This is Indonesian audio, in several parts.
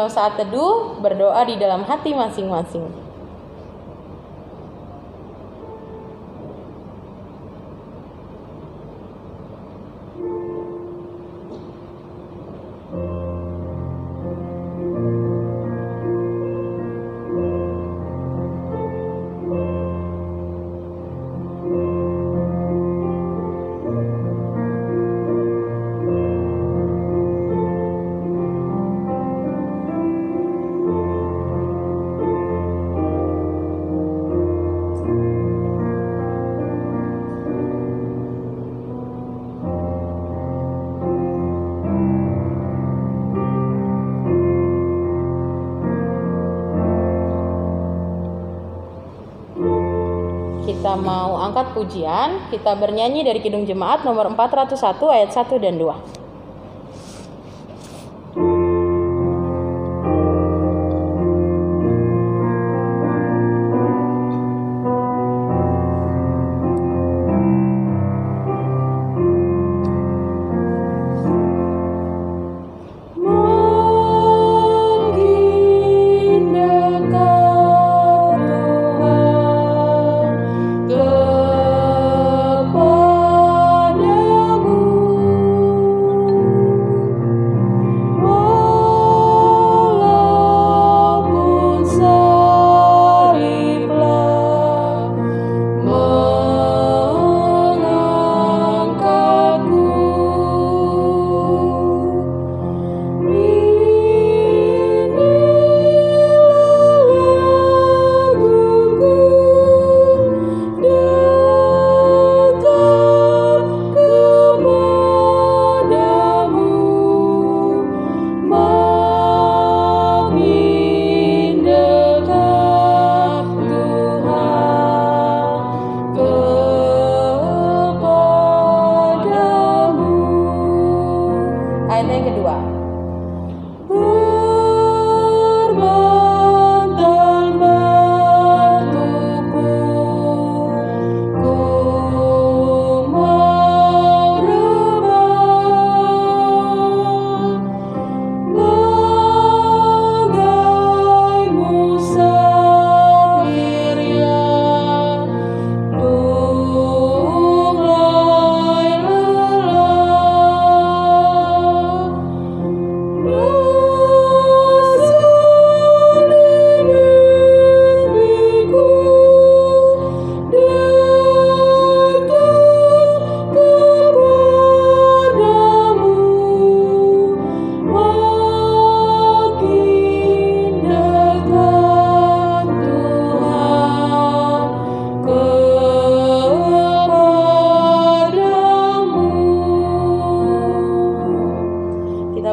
Kalau saat teduh, berdoa di dalam hati masing-masing. Kita mau angkat pujian, kita bernyanyi dari Kidung Jemaat nomor 401 ayat 1 dan 2.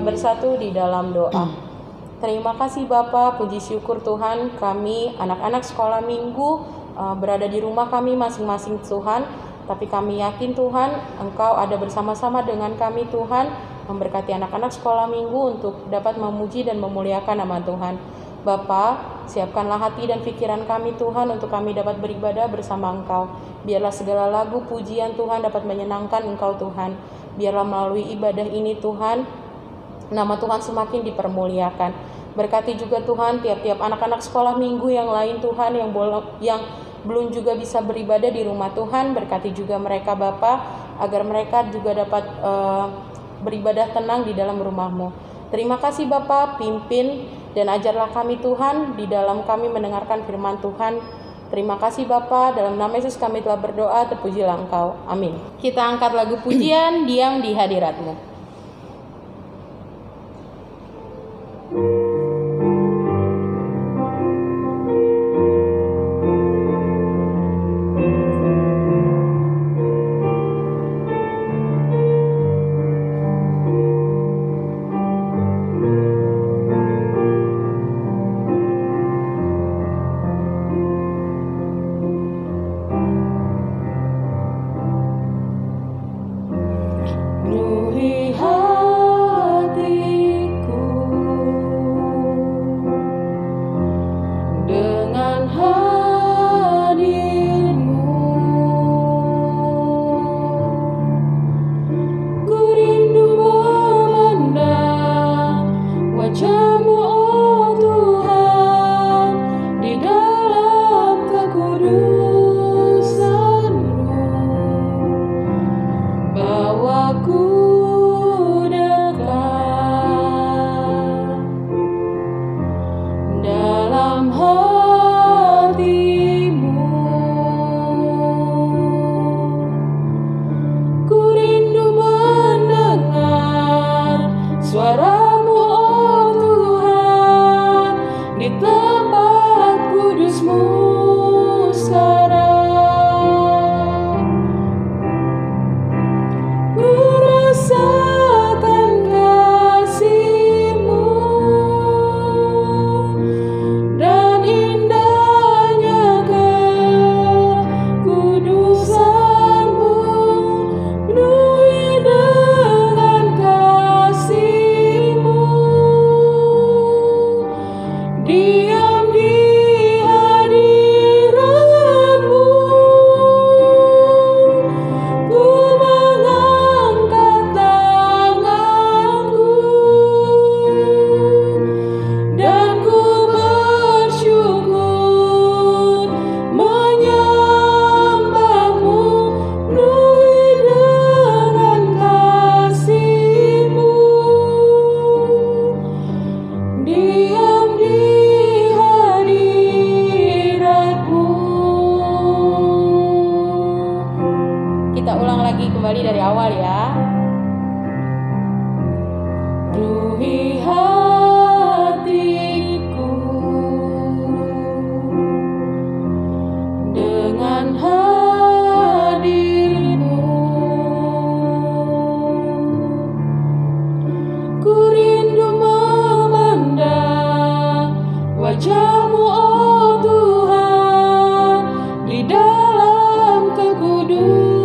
Bersatu di dalam doa. Terima kasih Bapa, puji syukur Tuhan, kami anak-anak sekolah minggu berada di rumah kami masing-masing Tuhan, tapi kami yakin Tuhan Engkau ada bersama-sama dengan kami Tuhan, memberkati anak-anak sekolah minggu untuk dapat memuji dan memuliakan nama Tuhan. Bapa, siapkanlah hati dan pikiran kami Tuhan untuk kami dapat beribadah bersama Engkau. Biarlah segala lagu pujian Tuhan dapat menyenangkan Engkau Tuhan. Biarlah melalui ibadah ini Tuhan, nama Tuhan semakin dipermuliakan. Berkati juga Tuhan tiap-tiap anak-anak sekolah minggu yang lain Tuhan yang belum juga bisa beribadah di rumah Tuhan. Berkati juga mereka Bapa, agar mereka juga dapat beribadah tenang di dalam rumah-Mu. Terima kasih Bapa, pimpin dan ajarlah kami Tuhan di dalam kami mendengarkan firman Tuhan. Terima kasih Bapa, dalam nama Yesus kami telah berdoa, terpujilah Engkau. Amin. Kita angkat lagu pujian, Diam di Hadirat-Mu. Ruhi di tempat kudus-Mu sekarang. Ku rasakan kasih-Mu dan indahnya kekudusan-Mu, penuhi dengan kasih-Mu. Diam di hadirat-Mu, ku mengangkat tanganku dan ku bersyukur menyembah-Mu, penuhi dengan kasih-Mu. Diam di hadirat-Mu. Kita ulang lagi kembali dari awal ya. Penuhi hatiku dengan hadir-Mu. Ku rindu memandang wajah-Mu, oh Tuhan, di dalam kekudusan-Mu.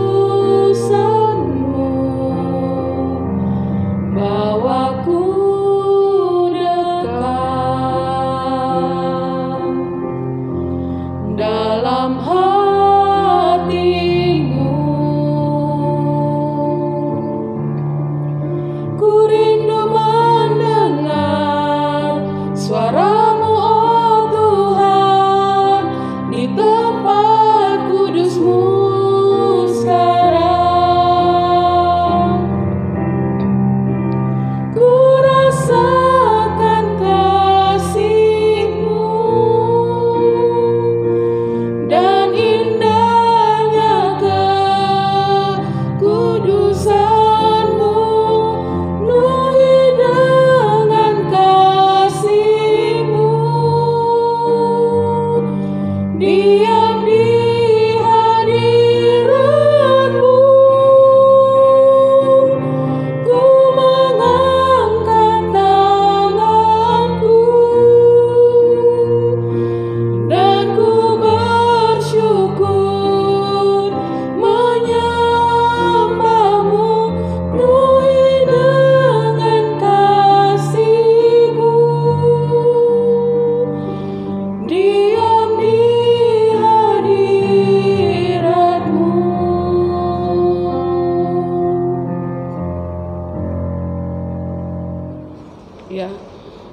Bawaku dekat dalam hati-Mu. Ku rindu mendengar suara-Mu, oh Tuhan, di tempat kudus-Mu sekarang. Ku rasakan kasih-Mu dan indahnya kekudusan-Mu, penuhi dengan kasih-Mu. Diam di hadirat-Mu, ku mengangkat tanganku dan ku bersyukur menyembah-Mu, penuhi dengan kasih-Mu. Diam di hadirat-Mu. Ya,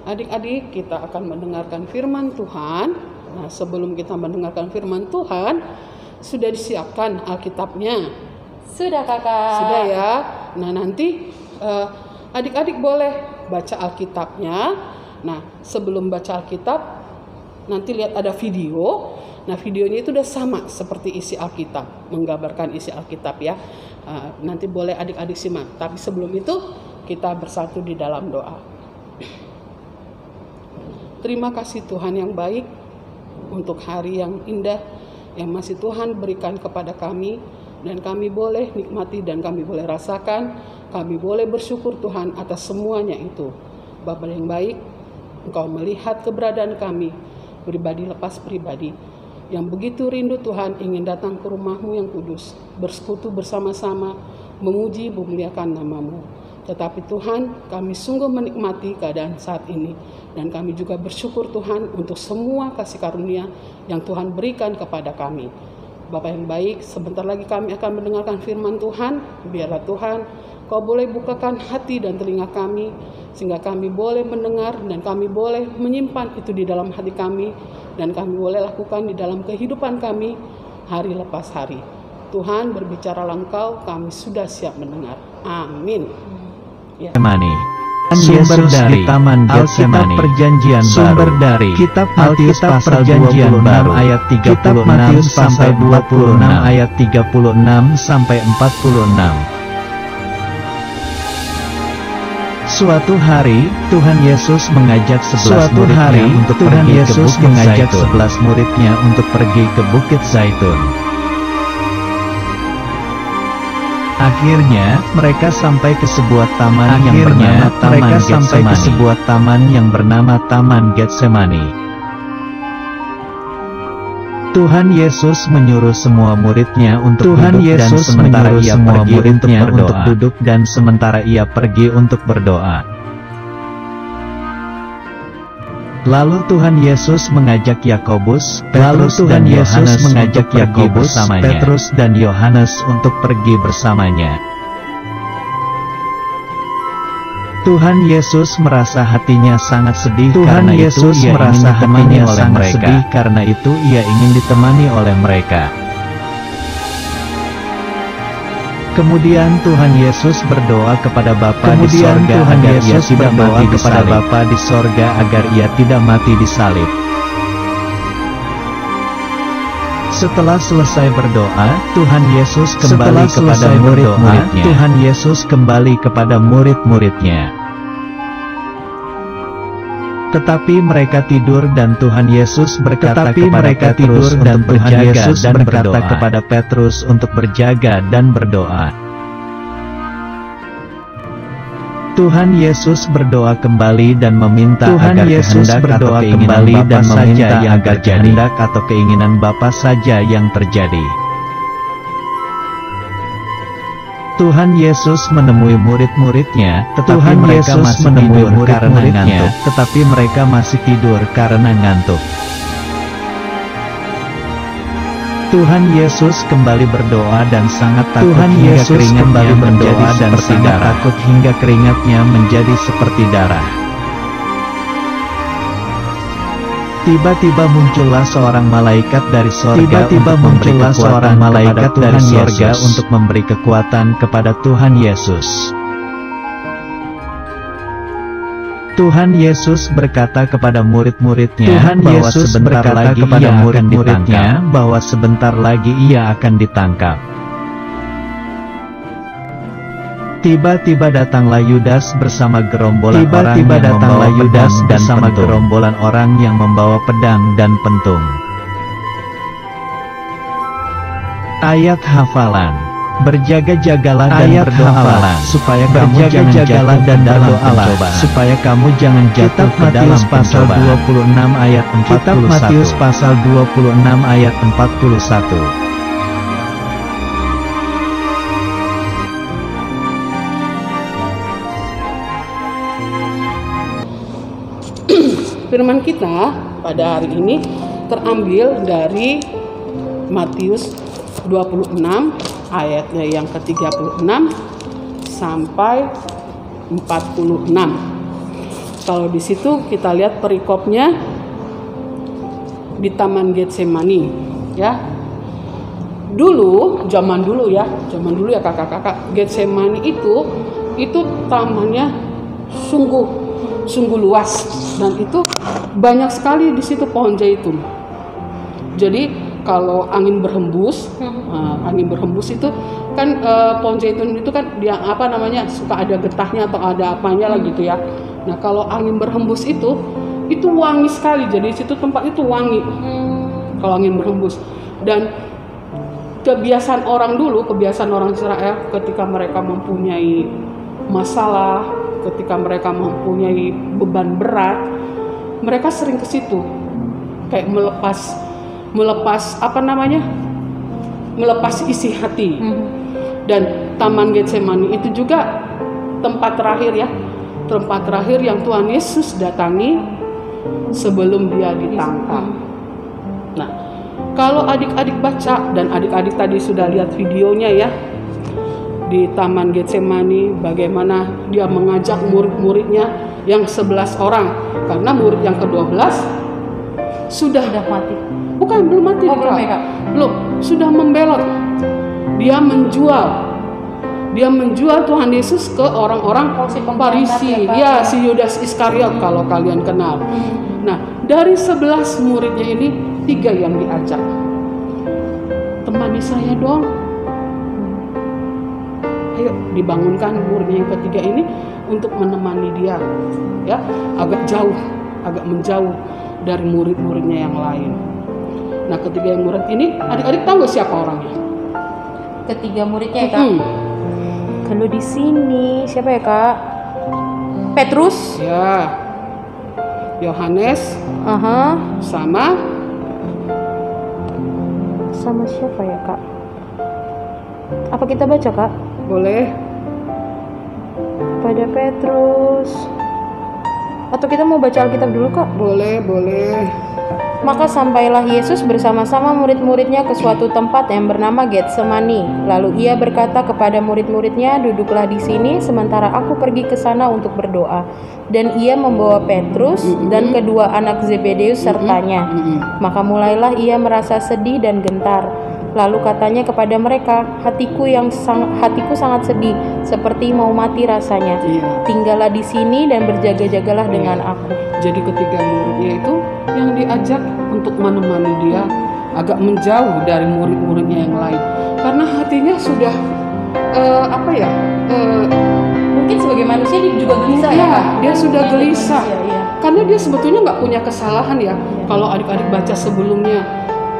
adik-adik, kita akan mendengarkan firman Tuhan. Nah, sebelum kita mendengarkan firman Tuhan, sudah disiapkan Alkitabnya. Sudah kakak. Sudah ya. Nah, nanti adik-adik boleh baca Alkitabnya. Nah, sebelum baca Alkitab, nanti lihat ada video. Nah, videonya itu udah sama seperti isi Alkitab, menggambarkan isi Alkitab ya. Nanti boleh adik-adik simak. Tapi sebelum itu, kita bersatu di dalam doa. Terima kasih Tuhan yang baik untuk hari yang indah yang masih Tuhan berikan kepada kami, dan kami boleh nikmati dan kami boleh rasakan, kami boleh bersyukur Tuhan atas semuanya itu. Bapa yang baik, Engkau melihat keberadaan kami pribadi lepas pribadi yang begitu rindu Tuhan ingin datang ke rumah-Mu yang kudus, bersekutu bersama-sama, memuji memuliakan nama-Mu. Tetapi Tuhan, kami sungguh menikmati keadaan saat ini, dan kami juga bersyukur Tuhan untuk semua kasih karunia yang Tuhan berikan kepada kami. Bapa yang baik, sebentar lagi kami akan mendengarkan firman Tuhan. Biarlah Tuhan, Kau boleh bukakan hati dan telinga kami, sehingga kami boleh mendengar dan kami boleh menyimpan itu di dalam hati kami, dan kami boleh lakukan di dalam kehidupan kami hari lepas hari. Tuhan, berbicaralah Engkau, kami sudah siap mendengar. Amin. Ya. Sumber dari Alkitab Perjanjian Baru. Kitab Matius pasal 26 ayat 36 sampai 26 ayat 36 sampai 46. Suatu hari, Tuhan Yesus mengajak 11 muridnya untuk pergi ke Bukit Zaitun. 11 muridnya untuk pergi ke Bukit Zaitun. Akhirnya, mereka sampai ke sebuah taman yang bernama Taman Getsemani. Tuhan Yesus menyuruh semua muridnya untuk duduk dan sementara ia pergi untuk berdoa. Lalu Tuhan Yesus mengajak Yakobus, Petrus dan Yohanes untuk pergi bersamanya. Tuhan Yesus merasa hatinya sangat sedih karena itu ia ingin ditemani oleh mereka. Kemudian Tuhan Yesus berdoa kepada Bapa di sorga agar ia tidak mati di salib. Setelah selesai berdoa, Tuhan Yesus kembali kepada murid-muridnya. Tetapi mereka tidur dan Tuhan Yesus berkata kepada Petrus untuk berjaga dan berdoa. Tuhan Yesus berdoa kembali dan meminta agar kehendak atau keinginan Bapa saja yang terjadi. Tuhan Yesus menemui murid-muridnya, tetapi mereka masih tidur karena ngantuk. Tuhan Yesus kembali berdoa dan sangat takut hingga keringatnya menjadi seperti darah. Tiba-tiba muncullah seorang malaikat dari sorga untuk memberi kekuatan kepada Tuhan Yesus. Tuhan Yesus berkata kepada murid-muridnya bahwa sebentar lagi ia akan ditangkap. Tiba-tiba datanglah Yudas bersama gerombolan orang yang membawa pedang dan pentung. Ayat hafalan. Berjaga-jagalah dan berdoalah supaya kamu jangan jatuh ke dalam pencobaan. Kitab Matius pasal 26 ayat 41. Firman kita pada hari ini terambil dari Matius 26 ayatnya yang ke-36 sampai 46. Kalau di situ kita lihat perikopnya di Taman Getsemani, ya. Zaman dulu ya kakak-kakak, Getsemani itu tamannya sungguh luas dan itu banyak sekali di situ pohon zaitun. Jadi kalau angin berhembus itu kan pohon zaitun itu kan dia suka ada getahnya atau ada apanya lah gitu ya. Nah kalau angin berhembus itu wangi sekali. Jadi situ tempat itu wangi kalau angin berhembus. Dan kebiasaan orang Israel ketika mereka mempunyai masalah, ketika mereka mempunyai beban berat, mereka sering ke situ kayak melepas isi hati. Dan Taman Getsemani itu juga tempat terakhir yang Tuhan Yesus datangi sebelum dia ditangkap. Nah, kalau adik-adik baca dan adik-adik tadi sudah lihat videonya ya di Taman Getsemani, bagaimana dia mengajak murid-muridnya yang 11 orang, karena murid yang ke-12 sudah mati. Belum mati. Belum, sudah membelot. Dia menjual Tuhan Yesus ke orang-orang Farisi. Ya, si Yudas Iskariot kalau kalian kenal. Nah, dari 11 muridnya ini 3 yang diajak. Temani saya dong. ayo dibangunkan muridnya yang ketiga ini untuk menemani dia, ya, agak menjauh dari murid-muridnya yang lain. Nah, ketiga yang murid ini, adik-adik tahu gak siapa orangnya? Ketiga muridnya ya, Kak. Kalau di sini siapa ya, Kak? Petrus. Ya. Yohanes. Sama siapa ya, Kak? Apa kita baca, Kak? Boleh. Pada Petrus. Atau kita mau baca Alkitab dulu, Kak? Boleh. Maka sampailah Yesus bersama-sama murid-muridnya ke suatu tempat yang bernama Getsemani. Lalu ia berkata kepada murid-muridnya, duduklah di sini sementara aku pergi ke sana untuk berdoa. Dan ia membawa Petrus dan kedua anak Zebedeus sertanya. Maka mulailah ia merasa sedih dan gentar. Lalu katanya kepada mereka, hatiku sangat sedih, seperti mau mati rasanya. Tinggallah di sini dan berjaga-jagalah dengan aku. Jadi ketiga muridnya itu yang diajak untuk menemani dia agak menjauh dari murid-muridnya yang lain, karena hatinya sudah mungkin sebagai manusia dia juga gelisah ya, Kak? Dia sudah gelisah manusia, karena dia sebetulnya nggak punya kesalahan ya. Kalau adik-adik baca sebelumnya,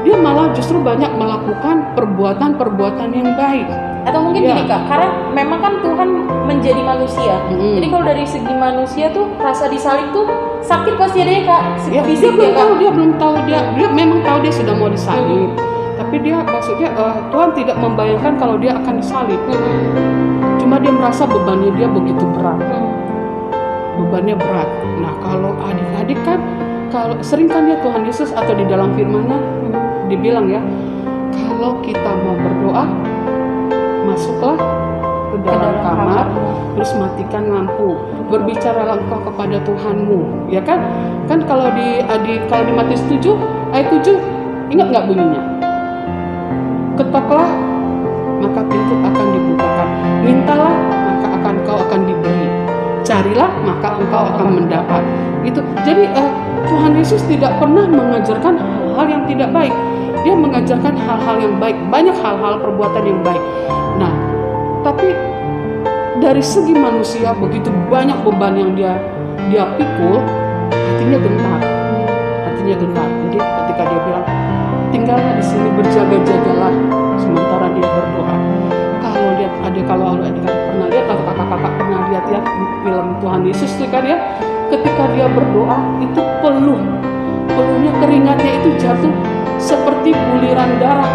dia malah justru banyak melakukan perbuatan-perbuatan yang baik. Atau mungkin gini, Kak, karena memang kan Tuhan menjadi manusia. Jadi kalau dari segi manusia tuh rasa disalib tuh sakit pasti ada ya, Kak. Dia belum tahu dia memang tahu dia sudah mau disalib. Tapi dia maksudnya Tuhan tidak membayangkan kalau dia akan disalib. Cuma dia merasa bebannya dia begitu berat. Bebannya berat. Nah, kalau adik-adik kan kalau sering kan ya Tuhan Yesus atau di dalam firman-Nya dibilang ya, kalau kita mau berdoa, masuklah ke dalam kamar, terus matikan lampu, berbicaralah engkau kepada Tuhanmu, ya kan? Kan kalau di Matius 7 ayat 7 ingat nggak bunyinya? Ketoklah maka pintu akan dibukakan, mintalah maka engkau akan diberi, carilah maka engkau akan mendapat. Itu. Jadi Tuhan Yesus tidak pernah mengajarkan hal-hal yang tidak baik. Dia mengajarkan hal-hal yang baik, banyak hal-hal perbuatan yang baik. Nah, tapi dari segi manusia begitu banyak beban yang dia pikul, hatinya gentar. Jadi ketika dia bilang, tinggallah di sini berjaga-jagalah sementara dia berdoa. Kalau adik-adik pernah lihat atau kakak-kakak pernah lihat ya film Tuhan Yesus tuh kan ya, ketika dia berdoa itu peluhnya keringatnya itu jatuh seperti buliran darah.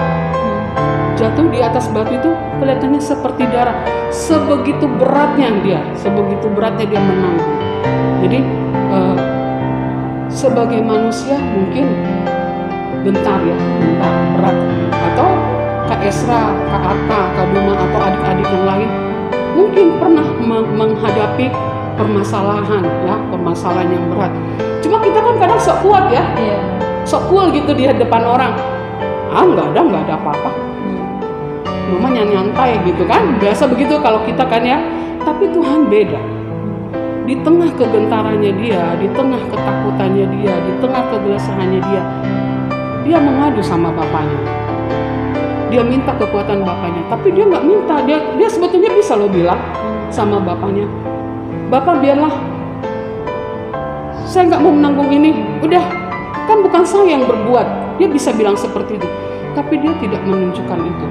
Jatuh di atas batu itu kelihatannya seperti darah. Sebegitu beratnya dia menanggung. Jadi sebagai manusia mungkin bentar berat. Atau Kak Esra, Kak Arta, Kak Duma atau adik-adik yang lain mungkin pernah menghadapi permasalahan yang berat. Cuma kita kan kadang sok kuat ya, sok cool gitu di depan orang. Nggak ada apa-apa. Mama nyantai gitu kan, biasa begitu kalau kita kan ya. Tapi Tuhan beda. Di tengah kegentarannya dia, di tengah ketakutannya dia, di tengah kegelisahannya dia mengadu sama Bapaknya. Dia minta kekuatan Bapaknya, tapi dia nggak minta. Dia sebetulnya bisa loh bilang sama Bapaknya, Bapak biarlah, saya nggak mau menanggung ini. Udah, kan bukan saya yang berbuat. Dia bisa bilang seperti itu, tapi dia tidak menunjukkan itu.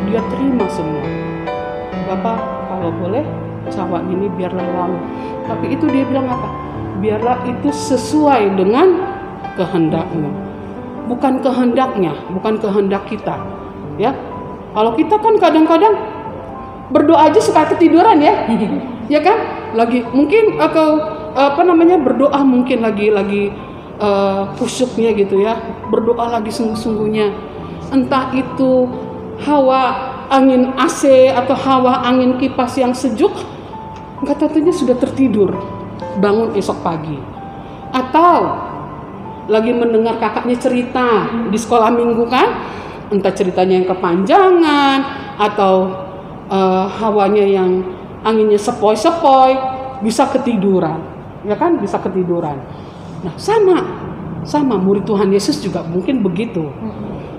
Dia terima semua. Bapak, kalau boleh cawan ini biarlah lalu. Tapi itu dia bilang apa? Biarlah itu sesuai dengan kehendak-Mu. Bukan kehendaknya, bukan kehendak kita. Ya, kalau kita kan kadang-kadang berdoa aja suka ketiduran ya, ya kan? Lagi mungkin berdoa mungkin lagi kusyuknya gitu ya, berdoa lagi sungguh-sungguhnya. Entah itu hawa angin AC atau hawa angin kipas yang sejuk, nggak tentunya sudah tertidur, bangun esok pagi. Atau lagi mendengar kakaknya cerita di sekolah minggu kan, entah ceritanya yang kepanjangan atau hawanya yang anginnya sepoi-sepoi, bisa ketiduran, ya kan, bisa ketiduran. Nah, sama murid Tuhan Yesus juga mungkin begitu.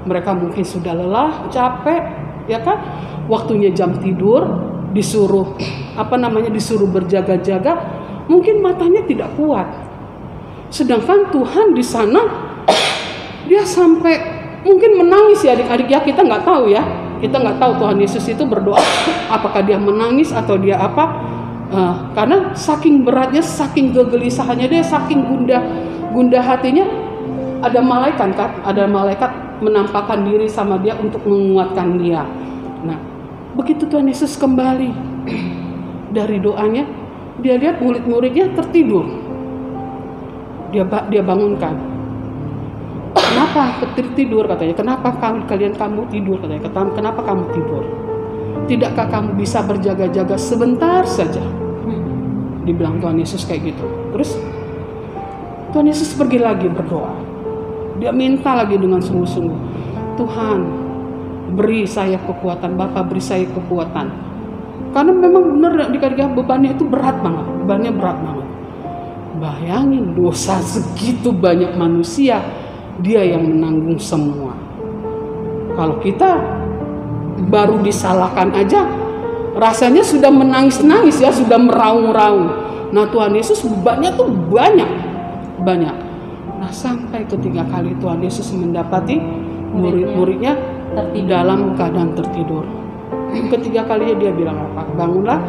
Mereka mungkin sudah lelah, capek, ya kan, waktunya jam tidur, disuruh disuruh berjaga-jaga, mungkin matanya tidak kuat. Sedangkan Tuhan di sana dia sampai mungkin menangis ya adik-adik ya, kita nggak tahu ya. Kita nggak tahu Tuhan Yesus itu berdoa apakah dia menangis atau dia apa. Karena saking beratnya, saking kegelisahannya dia, saking gundah hatinya, ada malaikat menampakkan diri sama dia untuk menguatkan dia. Nah, begitu Tuhan Yesus kembali dari doanya, dia lihat murid-muridnya tertidur. Dia bangunkan. Kenapa tertidur katanya? Kenapa kamu tidur katanya? Kenapa kamu tidur? Tidakkah kamu bisa berjaga-jaga sebentar saja? Dibilang Tuhan Yesus kayak gitu. Terus Tuhan Yesus pergi lagi berdoa. Dia minta lagi dengan sungguh-sungguh, Tuhan beri saya kekuatan, Bapa beri saya kekuatan. Karena memang benar dikatakan bebannya itu berat banget. Bayangin dosa segitu banyak manusia, dia yang menanggung semua. Kalau kita baru disalahkan aja, rasanya sudah menangis-nangis ya, sudah meraung-raung. Nah Tuhan Yesus bebannya tuh banyak. Nah sampai ketiga kali Tuhan Yesus mendapati murid-muridnya dalam keadaan tertidur. Ketiga kalinya dia bilang apa? Bangunlah,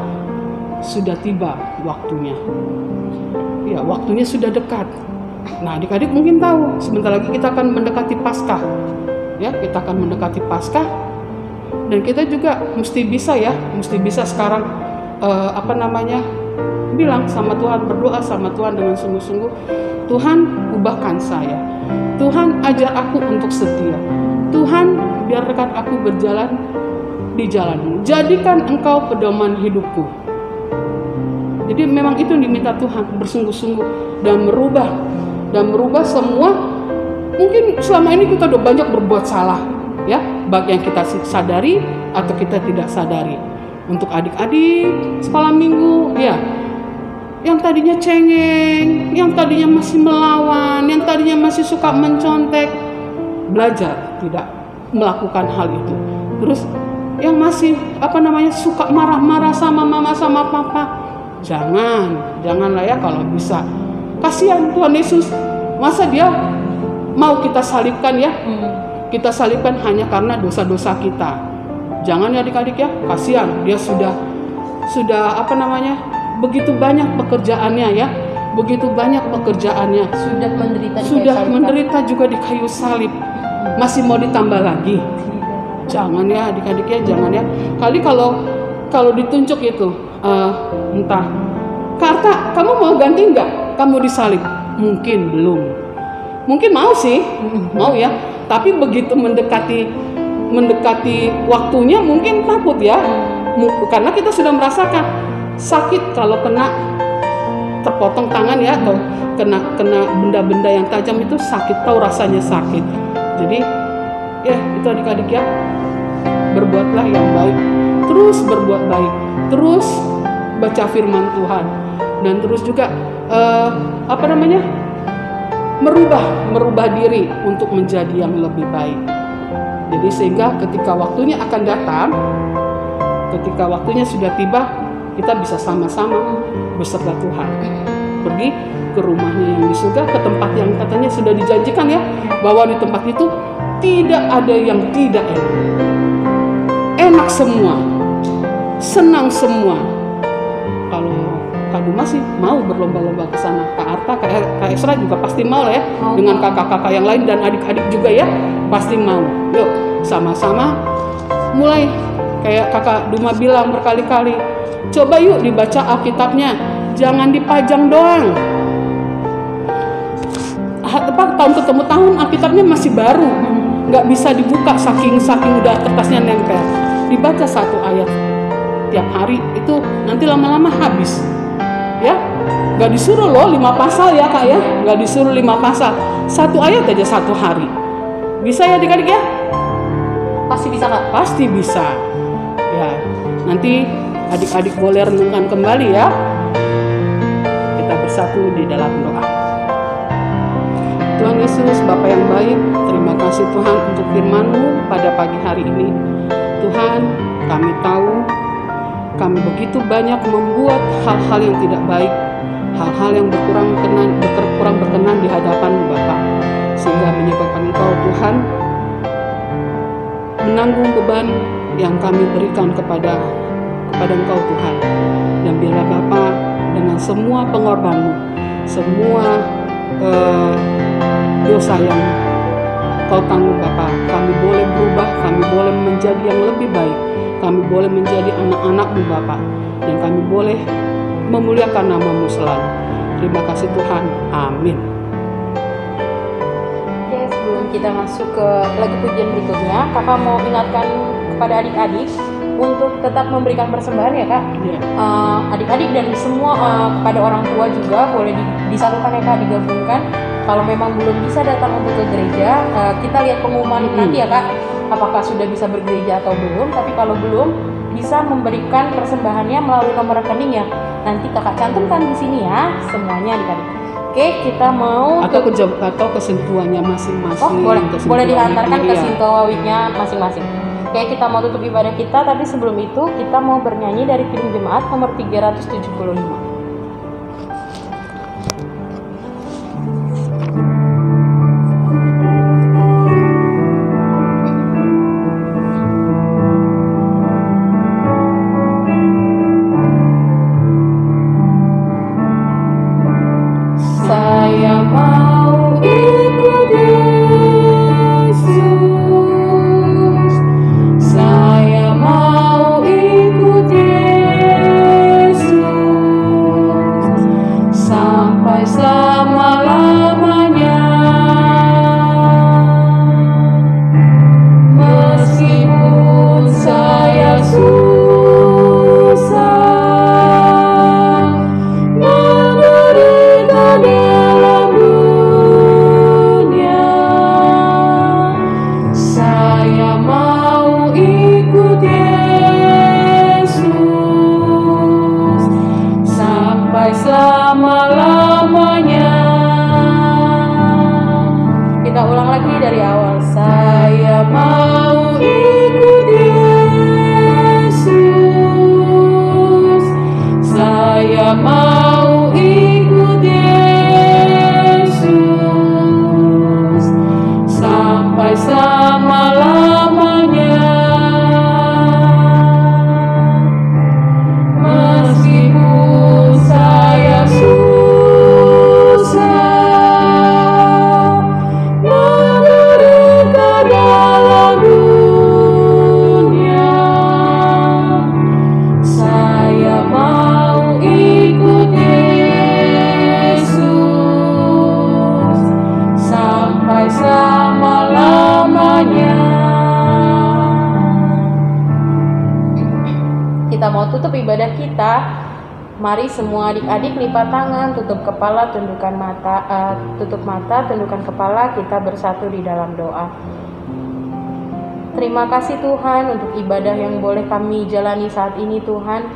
sudah tiba waktunya. Ya, waktunya sudah dekat. Nah adik-adik mungkin tahu, sebentar lagi kita akan mendekati Paskah. Ya, kita akan mendekati Paskah. Dan kita juga mesti bisa sekarang bilang sama Tuhan, berdoa sama Tuhan dengan sungguh-sungguh, Tuhan ubahkan saya, Tuhan ajar aku untuk setia, Tuhan biarkan aku berjalan di jalan-Mu, jadikan Engkau pedoman hidupku. Jadi memang itu yang diminta Tuhan, bersungguh-sungguh dan merubah semua. Mungkin selama ini kita udah banyak berbuat salah, ya, baik yang kita sadari atau kita tidak sadari. Untuk adik-adik sekolah minggu, ya, yang tadinya cengeng, yang tadinya masih melawan, yang tadinya masih suka mencontek, belajar tidak melakukan hal itu. Terus yang masih suka marah-marah sama mama sama papa, janganlah ya kalau bisa. Kasihan Tuhan Yesus, masa dia mau kita salibkan ya? Kita salibkan hanya karena dosa-dosa kita. Jangan ya adik-adik ya, kasihan dia sudah begitu banyak pekerjaannya ya, sudah menderita juga di kayu salib, masih mau ditambah lagi. Jangan ya adik-adik ya, jangan ya. Kali kalau ditunjuk itu entah kata kamu mau ganti nggak kamu disalib, mungkin belum, mungkin mau sih, mau ya, tapi begitu mendekati waktunya mungkin takut ya, karena kita sudah merasakan sakit kalau kena terpotong tangan ya, atau kena benda-benda yang tajam itu sakit, tahu rasanya sakit. Jadi ya itu adik-adik ya, berbuatlah yang baik, terus berbuat baik, terus baca firman Tuhan, dan terus juga merubah diri untuk menjadi yang lebih baik. Jadi sehingga ketika waktunya akan datang, ketika waktunya sudah tiba, kita bisa sama-sama beserta Tuhan pergi ke rumahnya yang di surga, ke tempat yang katanya sudah dijanjikan ya, bahwa di tempat itu tidak ada yang tidak enak semua, senang semua. Kalau Kak Duma sih mau berlomba-lomba ke sana, Kak Arta, Kak Esra juga pasti mau lah ya, dengan kakak-kakak yang lain dan adik-adik juga ya, pasti mau. Yuk sama-sama mulai, kayak Kakak Duma bilang berkali-kali, coba yuk dibaca Alkitabnya, jangan dipajang doang. Tahun ketemu tahun Alkitabnya masih baru, nggak bisa dibuka saking udah kertasnya nempel. Dibaca satu ayat tiap hari, itu nanti lama-lama habis. Ya, nggak disuruh loh 5 pasal ya Kak ya, nggak disuruh 5 pasal, 1 ayat aja 1 hari. Bisa ya adik-adik ya? Pasti bisa Kak? Pasti bisa. Ya, nanti adik-adik boleh renungkan kembali ya. Kita bersatu di dalam doa. Tuhan Yesus, Bapa yang baik, terima kasih Tuhan untuk firman-Mu pada pagi hari ini. Tuhan, kami tahu kami begitu banyak membuat hal-hal yang tidak baik, hal-hal yang berkurang berkenan di hadapan Bapa, sehingga menyebabkan Engkau Tuhan menanggung beban yang kami berikan kepada Engkau Tuhan. Dan biarlah Bapa, dengan semua pengorbanan-Mu, semua dosa yang Kau tanggung Bapa, kami boleh berubah, kami boleh menjadi yang lebih baik, kami boleh menjadi anak-anak-Mu Bapa, dan kami boleh memuliakan nama-Mu selalu. Terima kasih Tuhan, amin. Oke, sebelum kita masuk ke lagu pujian berikutnya, kakak mau ingatkan kepada adik-adik untuk tetap memberikan persembahan ya kak. Adik-adik dan semua kepada orang tua juga boleh disatukan ya kak, digabungkan. Kalau memang belum bisa datang untuk ke gereja, kita lihat pengumuman nanti ya kak, apakah sudah bisa bergereja atau belum. Tapi kalau belum, bisa memberikan persembahannya melalui nomor rekening ya. Nanti kakak cantumkan di sini ya, semuanya adik-adik. Oke, kita mau atau kesentuhannya masing-masing. Boleh dihantarkan ke sintoawiknya masing-masing. Oke, kita mau tutup ibadah kita, tapi sebelum itu kita mau bernyanyi dari Kidung Jemaat nomor 375. Ibadah kita, mari semua adik-adik lipat tangan, tutup kepala, tundukkan mata, tundukkan kepala, kita bersatu di dalam doa. Terima kasih Tuhan untuk ibadah yang boleh kami jalani saat ini Tuhan,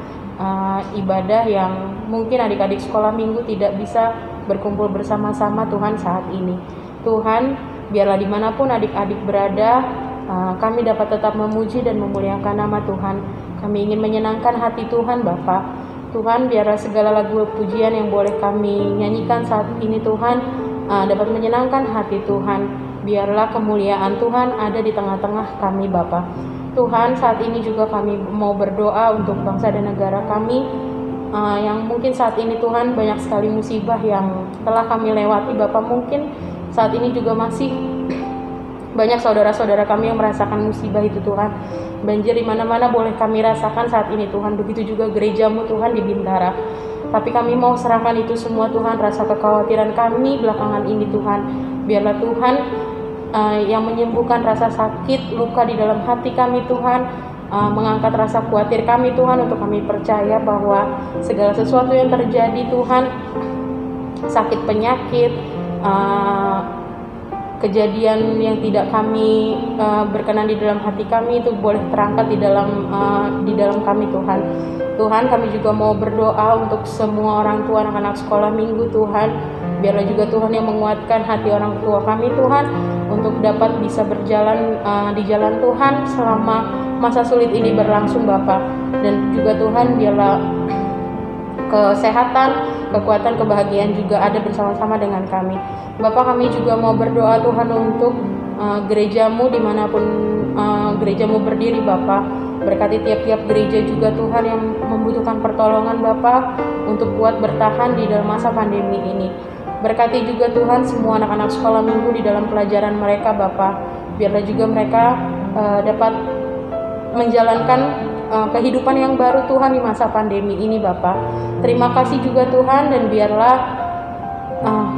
ibadah yang mungkin adik-adik sekolah minggu tidak bisa berkumpul bersama-sama Tuhan saat ini. Tuhan, biarlah dimanapun adik-adik berada, kami dapat tetap memuji dan memuliakan nama Tuhan. Kami ingin menyenangkan hati Tuhan Bapa. Tuhan, biarlah segala lagu pujian yang boleh kami nyanyikan saat ini Tuhan dapat menyenangkan hati Tuhan. Biarlah kemuliaan Tuhan ada di tengah-tengah kami Bapa. Tuhan, saat ini juga kami mau berdoa untuk bangsa dan negara kami yang mungkin saat ini Tuhan banyak sekali musibah yang telah kami lewati Bapa. Mungkin saat ini juga masih banyak saudara-saudara kami yang merasakan musibah itu Tuhan. Banjir di mana-mana boleh kami rasakan saat ini Tuhan. Begitu juga gerejamu Tuhan di Bintara. Tapi kami mau serahkan itu semua Tuhan, rasa kekhawatiran kami belakangan ini Tuhan. Biarlah Tuhan yang menyembuhkan rasa sakit, luka di dalam hati kami Tuhan, mengangkat rasa khawatir kami Tuhan, untuk kami percaya bahwa segala sesuatu yang terjadi Tuhan, sakit penyakit, kejadian yang tidak kami berkenan di dalam hati kami itu boleh terangkat di dalam kami Tuhan. Tuhan, kami juga mau berdoa untuk semua orang tua anak-anak sekolah minggu Tuhan. Biarlah juga Tuhan yang menguatkan hati orang tua kami Tuhan, untuk dapat bisa berjalan di jalan Tuhan selama masa sulit ini berlangsung Bapa. Dan juga Tuhan biarlah kesehatan, kekuatan, kebahagiaan juga ada bersama-sama dengan kami. Bapak, kami juga mau berdoa Tuhan untuk gerejamu dimanapun gerejamu berdiri Bapak. Berkati tiap-tiap gereja juga Tuhan yang membutuhkan pertolongan Bapak untuk kuat bertahan di dalam masa pandemi ini. Berkati juga Tuhan semua anak-anak sekolah minggu di dalam pelajaran mereka Bapak. Biarlah juga mereka dapat menjalankan kehidupan yang baru Tuhan di masa pandemi ini Bapak. Terima kasih juga Tuhan, dan biarlah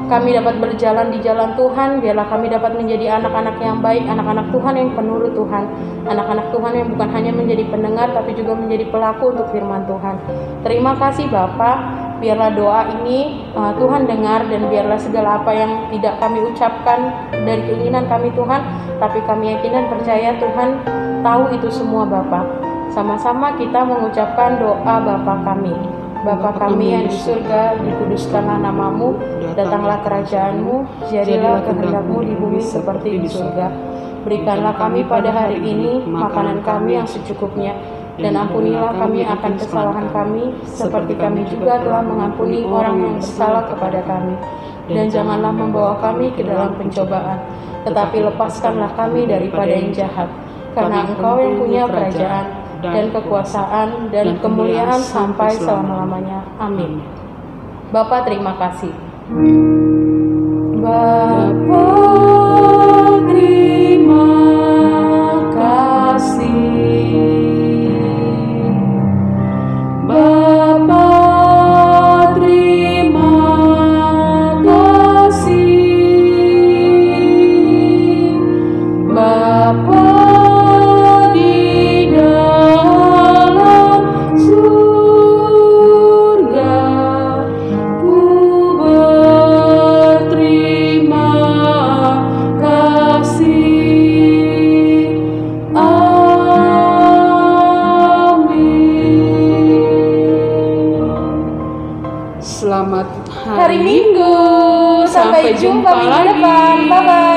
kami dapat berjalan di jalan Tuhan. Biarlah kami dapat menjadi anak-anak yang baik, anak-anak Tuhan yang penurut Tuhan, anak-anak Tuhan yang bukan hanya menjadi pendengar tapi juga menjadi pelaku untuk firman Tuhan. Terima kasih Bapak. Biarlah doa ini Tuhan dengar, dan biarlah segala apa yang tidak kami ucapkan dari keinginan kami Tuhan, tapi kami yakin dan percaya Tuhan tahu itu semua Bapak. Sama-sama kita mengucapkan doa Bapa kami. Bapa kami yang di surga, dikuduskanlah namamu, datanglah kerajaanmu, jadilah kehendak-mu di bumi seperti di surga. Berikanlah kami pada hari ini makanan kami yang secukupnya, dan ampunilah kami akan kesalahan kami, seperti kami juga telah mengampuni orang yang bersalah kepada kami. Dan janganlah membawa kami ke dalam pencobaan, tetapi lepaskanlah kami daripada yang jahat. Karena Engkau yang punya kerajaan, dan kekuasaan, dan kemuliaan sampai selama-lamanya. Amin. Bapa, terima kasih. Bapa, terima kasih. Bapa, terima kasih. Bapa Selamat hari Minggu. Sampai jumpa minggu depan. Bye-bye.